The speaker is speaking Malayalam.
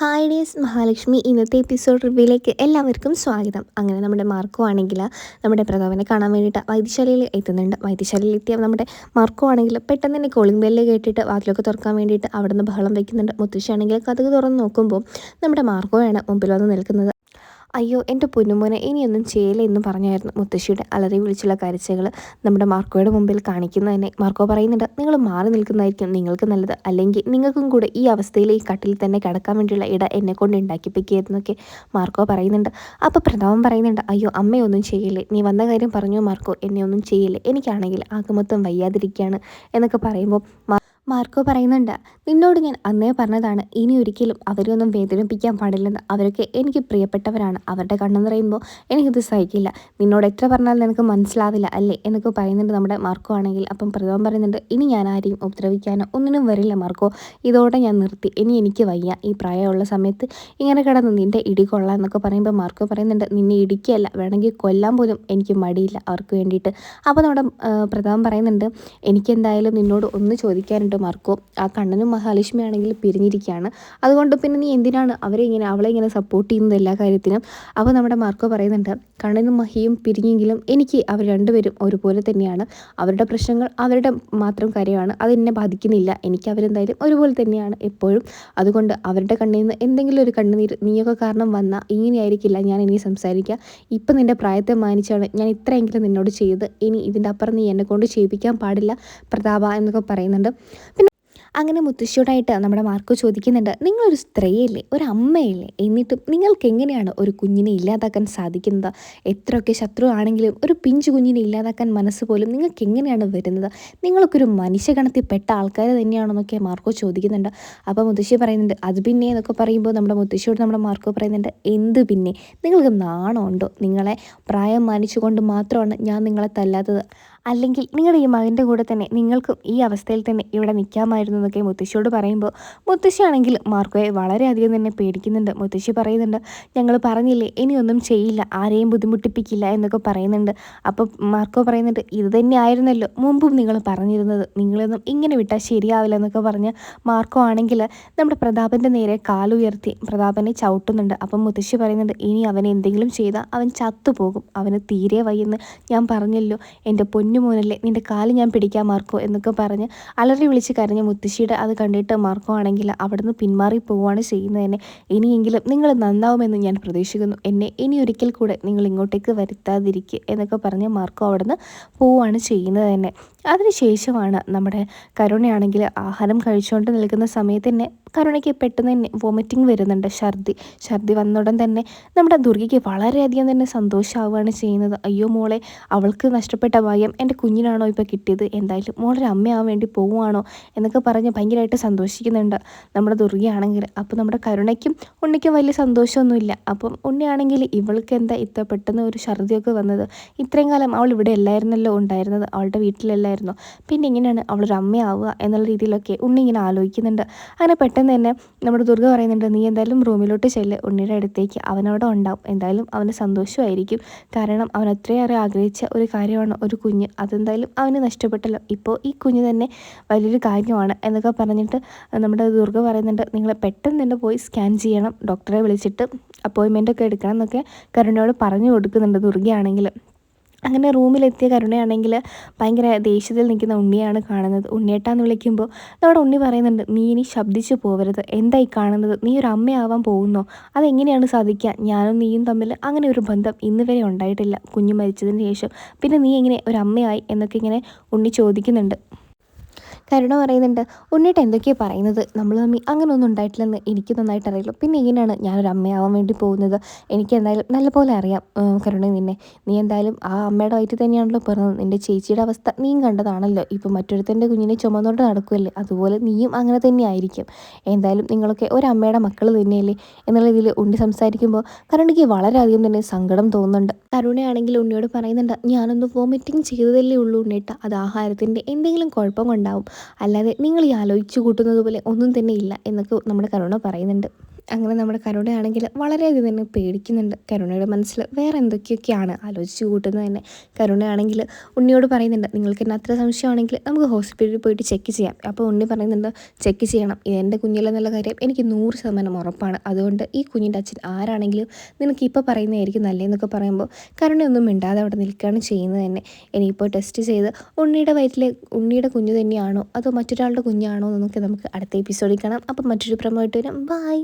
ഹായ് ഡേയ്സ് മഹാലക്ഷ്മി ഇന്നത്തെ എപ്പിസോഡ് റിവ്യൂയിലേക്ക് എല്ലാവർക്കും സ്വാഗതം. അങ്ങനെ നമ്മുടെ മാർക്കോ ആണെങ്കിൽ നമ്മുടെ പ്രതാപനെ കാണാൻ വേണ്ടിയിട്ട് വൈദ്യശാലയിൽ എത്തുന്നുണ്ട്. വൈദ്യശാലയിൽ എത്തിയ നമ്മുടെ മാർക്കോ ആണെങ്കിൽ പെട്ടെന്ന് തന്നെ കോളിംഗ് ബെല്ല് കേട്ടിട്ട് വാതിലൊക്കെ തുറക്കാൻ വേണ്ടിയിട്ട് അവിടെ നിന്ന് ബഹളം വയ്ക്കുന്നുണ്ട്. മുത്തശ്ശിയാണെങ്കിൽ കതക് തുറന്ന് നോക്കുമ്പോൾ നമ്മുടെ മാർക്കോയാണ് മുമ്പിൽ വന്ന് നിൽക്കുന്നത്. അയ്യോ എൻ്റെ പൊന്നുമോനെ ഇനിയൊന്നും ചെയ്യലേ എന്ന് പറഞ്ഞായിരുന്നു മുത്തശ്ശിയുടെ അലറി വിളിച്ചുള്ള കരച്ചിലുകൾ നമ്മുടെ മാർക്കോയുടെ മുമ്പിൽ കാണിക്കുന്നത് തന്നെ. മാർക്കോ പറയുന്നുണ്ട്, നിങ്ങൾ മാറി നിൽക്കുന്നതായിരിക്കും നിങ്ങൾക്ക് നല്ലത്, അല്ലെങ്കിൽ നിങ്ങൾക്കും കൂടെ ഈ അവസ്ഥയിൽ ഈ കട്ടിൽ തന്നെ കിടക്കാൻ വേണ്ടിയുള്ള എന്നെക്കൊണ്ട് ഉണ്ടാക്കിപ്പിക്കുകയെന്നൊക്കെ മാർക്കോ പറയുന്നുണ്ട്. അപ്പോൾ പ്രതാപൻ പറയുന്നുണ്ട്, അയ്യോ അമ്മയൊന്നും ചെയ്യില്ലേ, നീ വന്ന കാര്യം പറഞ്ഞു മാർക്കോ, എന്നെ ഒന്നും ചെയ്യില്ലേ, എനിക്കാണെങ്കിൽ ആകെ മൊത്തം വയ്യാതിരിക്കുകയാണ് എന്നൊക്കെ പറയുമ്പോൾ മാർക്കോ പറയുന്നുണ്ട്, നിന്നോട് ഞാൻ അന്നേ പറഞ്ഞതാണ് ഇനി ഒരിക്കലും അവരെ ഒന്നും വേദനിപ്പിക്കാൻ പാടില്ലെന്ന്. അവരൊക്കെ എനിക്ക് പ്രിയപ്പെട്ടവരാണ്. അവരുടെ കണ്ണെന്ന് പറയുമ്പോൾ എനിക്കിത് സഹിക്കില്ല. നിന്നോട് എത്ര പറഞ്ഞാലും നിനക്ക് മനസ്സിലാവില്ല അല്ലേ എന്നൊക്കെ പറയുന്നുണ്ട് നമ്മുടെ മാർക്കോ ആണെങ്കിൽ. അപ്പം പ്രതാപൻ പറയുന്നുണ്ട്, ഇനി ഞാൻ ആരെയും ഉപദ്രവിക്കാനോ ഒന്നിനും വരില്ല മാർക്കോ, ഇതോടെ ഞാൻ നിർത്തി. ഇനി എനിക്ക് വയ്യ ഈ പ്രായമുള്ള സമയത്ത് ഇങ്ങനെ കിടന്ന് നിൻ്റെ ഇടി കൊള്ളാം എന്നൊക്കെ പറയുമ്പോൾ മാർക്കോ പറയുന്നുണ്ട്, നിന്നെ ഇടിക്കുകയല്ല, വേണമെങ്കിൽ കൊല്ലാൻ പോലും എനിക്ക് മടിയില്ല അവർക്ക് വേണ്ടിയിട്ട്. അപ്പോൾ നമ്മുടെ പ്രതാപൻ പറയുന്നുണ്ട്, എനിക്കെന്തായാലും നിന്നോട് ഒന്ന് ചോദിക്കാനുണ്ട് മാർക്കോ. ആ കണ്ണനും മഹാലക്ഷ്മി ആണെങ്കിൽ പിരിഞ്ഞിരിക്കുകയാണ്, അതുകൊണ്ട് പിന്നെ നീ എന്തിനാണ് അവളെ ഇങ്ങനെ സപ്പോർട്ട് ചെയ്യുന്നത് എല്ലാ കാര്യത്തിനും. അപ്പോൾ നമ്മുടെ മാർക്കോ പറയുന്നുണ്ട്, കണ്ണനും മഹിയും പിരിഞ്ഞെങ്കിലും എനിക്ക് അവർ രണ്ടുപേരും ഒരുപോലെ തന്നെയാണ്. അവരുടെ പ്രശ്നങ്ങൾ അവരുടെ മാത്രം കാര്യമാണ്, അതെന്നെ ബാധിക്കുന്നില്ല. എനിക്ക് അവരെന്തായാലും ഒരുപോലെ തന്നെയാണ് എപ്പോഴും. അതുകൊണ്ട് അവരുടെ കണ്ണിൽ നിന്ന് എന്തെങ്കിലും ഒരു കണ്ണുനീര് നീയൊക്കെ കാരണം വന്നാൽ ഇങ്ങനെയായിരിക്കില്ല ഞാൻ ഇനി സംസാരിക്കുക. ഇപ്പം നിൻ്റെ പ്രായത്തെ മാനിച്ചാണ് ഞാൻ ഇത്രയെങ്കിലും നിന്നോട് ചെയ്തത്. ഇനി ഇതിൻ്റെ അപ്പുറം നീ എന്നെക്കൊണ്ട് ചെയ്യിപ്പിക്കാൻ പാടില്ല പ്രതാപ എന്നൊക്കെ പറയുന്നുണ്ട്. അങ്ങനെ മുത്തശ്ശിയോടായിട്ട് നമ്മുടെ മാർക്കോ ചോദിക്കുന്നുണ്ട്, നിങ്ങളൊരു സ്ത്രീയല്ലേ, ഒരു അമ്മയല്ലേ, എന്നിട്ടും നിങ്ങൾക്ക് എങ്ങനെയാണ് ഒരു കുഞ്ഞിനെ ഇല്ലാതാക്കാൻ സാധിക്കുന്നത്? എത്രയൊക്കെ ശത്രു ആണെങ്കിലും ഒരു പിഞ്ചു കുഞ്ഞിനെ ഇല്ലാതാക്കാൻ മനസ്സ് പോലും നിങ്ങൾക്ക് എങ്ങനെയാണ് വരുന്നത്? നിങ്ങൾക്കൊരു മനുഷ്യഗണത്തിൽപ്പെട്ട ആൾക്കാർ തന്നെയാണെന്നൊക്കെ മാർക്കോ ചോദിക്കുന്നുണ്ട്. അപ്പോൾ മുത്തശ്ശി പറയുന്നുണ്ട്, അത് പിന്നെ എന്നൊക്കെ പറയുമ്പോൾ നമ്മുടെ മുത്തശ്ശിയോട് നമ്മുടെ മാർക്കോ പറയുന്നുണ്ട്, എന്ത് പിന്നെ, നിങ്ങൾക്ക് നാണമുണ്ടോ? നിങ്ങളെ പ്രായം മാനിച്ചുകൊണ്ട് മാത്രമാണ് ഞാൻ നിങ്ങളെ തല്ലാത്തത്, അല്ലെങ്കിൽ നിങ്ങളുടെ ഈ മകൻ്റെ കൂടെ തന്നെ നിങ്ങൾക്കും ഈ അവസ്ഥയിൽ തന്നെ ഇവിടെ നിൽക്കാമായിരുന്നു എന്നൊക്കെ മുത്തശ്ശിയോട് പറയുമ്പോൾ മുത്തശ്ശിയാണെങ്കിൽ മാർക്കോയെ വളരെയധികം തന്നെ പേടിക്കുന്നുണ്ട്. മുത്തശ്ശി പറയുന്നുണ്ട്, ഞങ്ങൾ പറഞ്ഞില്ലേ ഇനിയൊന്നും ചെയ്യില്ല, ആരെയും ബുദ്ധിമുട്ടിപ്പിക്കില്ല എന്നൊക്കെ പറയുന്നുണ്ട്. അപ്പോൾ മാർക്കോ പറയുന്നുണ്ട്, ഇത് തന്നെ ആയിരുന്നല്ലോ മുമ്പും നിങ്ങൾ പറഞ്ഞിരുന്നത്, നിങ്ങളൊന്നും ഇങ്ങനെ വിട്ടാൽ ശരിയാവില്ല എന്നൊക്കെ പറഞ്ഞ് മാർക്കോ ആണെങ്കിൽ നമ്മുടെ പ്രതാപൻ്റെ നേരെ കാലുയർത്തി പ്രതാപനെ ചവിട്ടുന്നുണ്ട്. അപ്പം മുത്തശ്ശി പറയുന്നുണ്ട്, ഇനി അവനെ എന്തെങ്കിലും ചെയ്താൽ അവൻ ചത്തുപോകും, അവന് തീരെ വയ്യെന്ന് ഞാൻ പറഞ്ഞല്ലോ, എൻ്റെ പൊന്നുമോനല്ലേ, നിൻ്റെ കാല് ഞാൻ പിടിക്കാൻ മാർക്കോ എന്നൊക്കെ പറഞ്ഞ് അലറി വിളിച്ച് കരഞ്ഞ മുത്തശ്ശിയുടെ അത് കണ്ടിട്ട് മാർക്കോ ആണെങ്കിൽ അവിടുന്ന് പിന്മാറി പോവുകയാണ് ചെയ്യുന്നത് തന്നെ. ഇനിയെങ്കിലും നിങ്ങൾ നന്നാവുമെന്ന് ഞാൻ പ്രതീക്ഷിക്കുന്നു, എന്നെ ഇനി ഒരിക്കൽ കൂടെ നിങ്ങൾ ഇങ്ങോട്ടേക്ക് വരുത്താതിരിക്കുക എന്നൊക്കെ പറഞ്ഞ് മാർക്കോ അവിടുന്ന് പോവുകയാണ് ചെയ്യുന്നത് തന്നെ. അതിനുശേഷമാണ് നമ്മുടെ കരുണയാണെങ്കിൽ ആഹാരം കഴിച്ചുകൊണ്ട് നിൽക്കുന്ന സമയത്ത് തന്നെ കരുണയ്ക്ക് പെട്ടെന്ന് തന്നെ വോമിറ്റിംഗ് വരുന്നുണ്ട്, ഛർദി വന്നുടൻ തന്നെ നമ്മുടെ ദുർഗയ്ക്ക് വളരെയധികം തന്നെ സന്തോഷമാവുകയാണ് ചെയ്യുന്നത്. അയ്യോ മോളെ, അവൾക്ക് നഷ്ടപ്പെട്ട ഭയം എൻ്റെ കുഞ്ഞിനാണോ ഇപ്പോൾ കിട്ടിയത്, എന്തായാലും മോളൊരു അമ്മയാവാൻ വേണ്ടി പോവുകയാണോ എന്നൊക്കെ പറഞ്ഞ് ഭയങ്കരമായിട്ട് സന്തോഷിക്കുന്നുണ്ട് നമ്മുടെ ദുർഗയാണെങ്കിൽ. അപ്പോൾ നമ്മുടെ കരുണയ്ക്കും ഉണ്ണിക്കും വലിയ സന്തോഷമൊന്നുമില്ല. അപ്പം ഉണ്ണിയാണെങ്കിൽ ഇവൾക്ക് എന്താ ഇത്ര പെട്ടെന്ന് ഒരു ഛർദിയൊക്കെ വന്നത്, ഇത്രയും കാലം അവൾ ഇവിടെ അല്ലായിരുന്നല്ലോ ഉണ്ടായിരുന്നത്, അവളുടെ വീട്ടിലല്ലായിരുന്നോ, പിന്നെ എങ്ങനെയാണ് അവളൊരു അമ്മയാവുക എന്നുള്ള രീതിയിലൊക്കെ ഉണ്ണി ഇങ്ങനെ ആലോചിക്കുന്നുണ്ട്. അങ്ങനെ പെട്ടെന്ന് തന്നെ നമ്മുടെ ദുർഗ പറയുന്നുണ്ട്, നീ എന്തായാലും റൂമിലോട്ട് ചെല്ല്, ഉണ്ണിയുടെ അടുത്തേക്ക്, അവനവിടെ ഉണ്ടാവും, എന്തായാലും അവന് സന്തോഷമായിരിക്കും, കാരണം അവൻ അത്രയേറെ ആഗ്രഹിച്ച ഒരു കാര്യമാണ് ഒരു കുഞ്ഞ്, അതെന്തായാലും അവന് നഷ്ടപ്പെട്ടല്ലോ, ഇപ്പോൾ ഈ കുഞ്ഞ് തന്നെ വലിയൊരു കാര്യമാണ് എന്നൊക്കെ പറഞ്ഞിട്ട് നമ്മുടെ ദുർഗ പറയുന്നുണ്ട്, നിങ്ങൾ പെട്ടെന്ന് തന്നെ പോയി സ്കാൻ ചെയ്യണം, ഡോക്ടറെ വിളിച്ചിട്ട് അപ്പോയിൻമെൻ്റൊക്കെ എടുക്കണം എന്നൊക്കെ കരുണയോട് പറഞ്ഞു കൊടുക്കുന്നുണ്ട് ദുർഗയാണെങ്കിൽ. അങ്ങനെ റൂമിലെത്തിയ കരുണയാണെങ്കിൽ ഭയങ്കര ദേഷ്യത്തിൽ നിൽക്കുന്ന ഉണ്ണിയാണ് കാണുന്നത്. ഉണ്ണിയേട്ടാന്ന് വിളിക്കുമ്പോൾ നമ്മുടെ ഉണ്ണി പറയുന്നുണ്ട്, നീ ഇനി ശബ്ദിച്ചു പോവരുത്, എന്തായി കാണുന്നത്, നീ ഒരു അമ്മയാവാൻ പോകുന്നോ, അതെങ്ങനെയാണ് സാധിക്കുക, ഞാനും നീയും തമ്മിൽ അങ്ങനെ ഒരു ബന്ധം ഇന്ന് വരെ ഉണ്ടായിട്ടില്ല കുഞ്ഞ് മരിച്ചതിന് ശേഷം, പിന്നെ നീ എങ്ങനെ ഒരു അമ്മയായി എന്നൊക്കെ ഇങ്ങനെ ഉണ്ണി ചോദിക്കുന്നുണ്ട്. കരുണ പറയുന്നുണ്ട്, ഉണ്ണിട്ട് എന്തൊക്കെയാണ് പറയുന്നത്, നമ്മൾ തമ്മിൽ അങ്ങനെ ഒന്നും ഉണ്ടായിട്ടില്ലെന്ന് എനിക്ക് നന്നായിട്ട് അറിയുള്ളൂ, പിന്നെ എങ്ങനെയാണ് ഞാനൊരു അമ്മയാവാൻ വേണ്ടി പോകുന്നത്, എനിക്ക് എന്തായാലും നല്ലപോലെ അറിയാം കരുണ നിന്നെ, നീ എന്തായാലും ആ അമ്മയുടെ വയറ്റിൽ തന്നെയാണല്ലോ പിറന്നത്, നിൻ്റെ ചേച്ചിയുടെ അവസ്ഥ നീയും കണ്ടതാണല്ലോ, ഇപ്പോൾ മറ്റൊരുത്തൻ്റെ കുഞ്ഞിനെ ചുമന്നുകൊണ്ട് നടക്കുമല്ലേ, അതുപോലെ നീയും അങ്ങനെ തന്നെ ആയിരിക്കും, എന്തായാലും നിങ്ങളൊക്കെ ഒരമ്മയുടെ മക്കൾ തന്നെയല്ലേ എന്നുള്ള രീതിയിൽ ഉണ്ണി സംസാരിക്കുമ്പോൾ കരുണയ്ക്ക് വളരെയധികം തന്നെ സങ്കടം തോന്നുന്നുണ്ട്. കരുണയാണെങ്കിൽ ഉണ്ണിയോട് പറയുന്നുണ്ട്, ഞാനൊന്ന് വോമിറ്റിംഗ് ചെയ്തതല്ലേ ഉള്ളൂ ഉണ്ണിയേട്ട, അത് ആഹാരത്തിൻ്റെ എന്തെങ്കിലും കുഴപ്പം കൊണ്ടാവും, അല്ലാതെ നിങ്ങൾ ഈ ആലോചിച്ച് കൂട്ടുന്നത് പോലെ ഒന്നും തന്നെ ഇല്ല എന്നൊക്കെ നമ്മുടെ കരുണ പറയുന്നുണ്ട്. അങ്ങനെ നമ്മുടെ കരുണയാണെങ്കിൽ വളരെയധികം തന്നെ പേടിക്കുന്നുണ്ട്. കരുണയുടെ മനസ്സിൽ വേറെ എന്തൊക്കെയൊക്കെയാണ് ആലോചിച്ച് കൂട്ടുന്നത് തന്നെ. കരുണയാണെങ്കിൽ ഉണ്ണിയോട് പറയുന്നുണ്ട്, നിങ്ങൾക്ക് എന്നെ അത്ര സംശയമാണെങ്കിൽ നമുക്ക് ഹോസ്പിറ്റലിൽ പോയിട്ട് ചെക്ക് ചെയ്യാം. അപ്പോൾ ഉണ്ണി പറയുന്നുണ്ട്, ചെക്ക് ചെയ്യണം, ഇതെൻ്റെ കുഞ്ഞിലെന്നുള്ള കാര്യം എനിക്ക് 100% ഉറപ്പാണ്. അതുകൊണ്ട് ഈ കുഞ്ഞിൻ്റെ അച്ഛൻ ആരാണെങ്കിലും നിനക്ക് ഇപ്പോൾ പറയുന്നതായിരിക്കും നല്ലതെന്നൊക്കെ പറയുമ്പോൾ കരുണയൊന്നും മിണ്ടാതെ അവിടെ നിൽക്കുകയാണ് ചെയ്യുന്നത് തന്നെ. ഇനിയിപ്പോൾ ടെസ്റ്റ് ചെയ്ത് ഉണ്ണിയുടെ കുഞ്ഞ് തന്നെയാണോ അതോ മറ്റൊരാളുടെ കുഞ്ഞാണോ എന്നൊക്കെ നമുക്ക് അടുത്ത എപ്പിസോഡിൽ കാണാം. അപ്പം മറ്റൊരു പ്രമോ ആയിട്ട് വരാം. ബൈ.